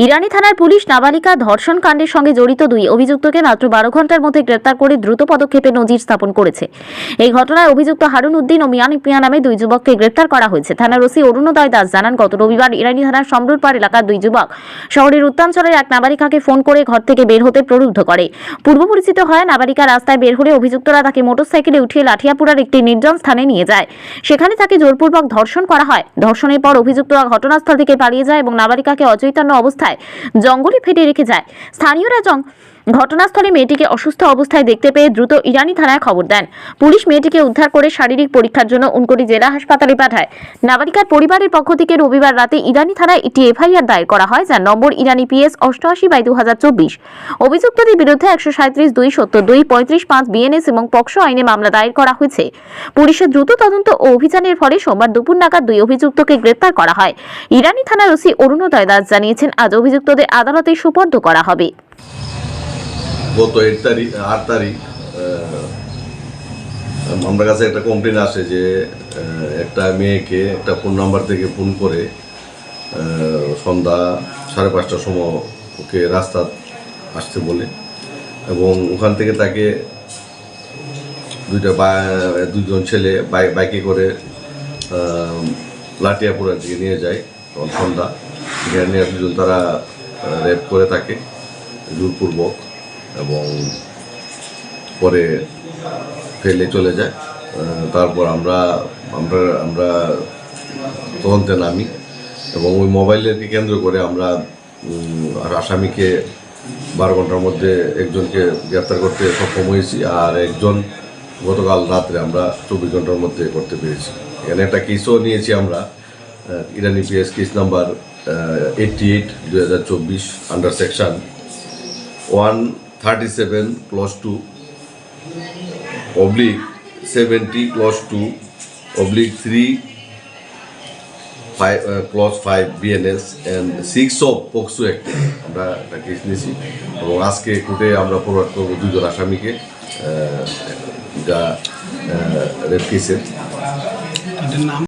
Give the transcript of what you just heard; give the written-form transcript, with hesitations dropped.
ইরানি থানার পুলিশ নাবালিকা ধর্ষণ কাণ্ডের সঙ্গে জড়িত দুই অভিযুক্তকে মাত্র 12 ঘন্টার মধ্যে গ্রেপ্তার করে দ্রুত পদক্ষেপে নজির স্থাপন করেছে। এই ঘটনায় অভিযুক্ত হারুন উদ্দিন ও মিয়ানিক মিয়া নামে দুই যুবককে গ্রেপ্তার করা হয়েছে। থানার ওসি অরুণোদয় দাস জানান, গত রবিবার ইরানি থানার সমরুরপাড় এলাকার দুই যুবক শহরের উত্তরাঞ্চলের এক নাবালিকাকে ফোন করে ঘর থেকে বের হতে প্রলুব্ধ করে। পূর্ব পরিচিত হয় নাবালিকা রাস্তায় বের হলে অভিযুক্তরা তাকে মোটরসাইকেলে উঠিয়ে লাঠিয়াপুরার একটি নির্জন স্থানে নিয়ে যায়। সেখানে তাকে জোরপূর্বক ধর্ষণ করা হয়। ধর্ষণের পর অভিযুক্তরা ঘটনাস্থল থেকে পালিয়ে যায় এবং নাবালিকাকে অচৈতন্য অবস্থায় জঙ্গলে ফেলে রেখে যায়। স্থানীয়রা ঘটনাস্থলে মেয়েটিকে অসুস্থ অবস্থায় দেখতে পেয়ে দ্রুত ইরানি থানায় খবর দেন। পুলিশ মেয়েটিকে উদ্ধার করে শারীরিক পরীক্ষার জন্য উনকোটি জেলা হাসপাতালে পাঠায়। নাবালিকার পরিবারের পক্ষ থেকে রবিবার রাতে ইরানি থানায় একটি এফআইআর দায়ের করা হয়, যার নম্বর ইরানি PS 88/2024। অভিযুক্তদের বিরুদ্ধে 137(2)(72), 35(5) BNS এবং পক্সো আইনে মামলা দায়ের করা হয়েছে। পুলিশের দ্রুত তদন্ত ও অভিযানের ফলে সোমবার দুপুর নাগাদ দুই অভিযুক্তকে গ্রেপ্তার করা হয়। ইরানি থানার ওসি অরুণোদয় দাস জানিয়েছেন, আজ অভিযুক্তদের আদালতে সোপর্দ করা হবে। গত 8 তারিখ আমার কাছে একটা কমপ্লেন আসে যে একটা মেয়েকে একটা ফোন নাম্বার থেকে ফোন করে সন্ধ্যা 5:30টার সময় ওকে রাস্তা আসতে বলে এবং ওখান থেকে তাকে দুজন ছেলে বাইকে করে লাঠিয়াপুরার দিকে নিয়ে যায়। তখন সন্ধ্যা এখানে দুজন তারা রেপ করে থাকে জোরপূর্বক এবং পরে ফেলে চলে যায়। তারপর আমরা তদন্তে নামি এবং ওই মোবাইলকে কেন্দ্র করে আমরা আসামিকে 12 ঘন্টার মধ্যে একজনকে গ্রেপ্তার করতে সক্ষম হয়েছি, আর একজন গতকাল রাত্রে আমরা 24 ঘন্টার মধ্যে করতে পেরেছি। এখানে একটা কেসও নিয়েছি আমরা, ইরানি PS case number 88/2024 under section 137/2/3/5 BNS and 6 of POCSO Act আমরা একটা কেস নিয়েছি এবং আজকে কোর্টে আমরা ফরওয়ার্ড করবো দুজন আসামিকে যা রেপ কেসের।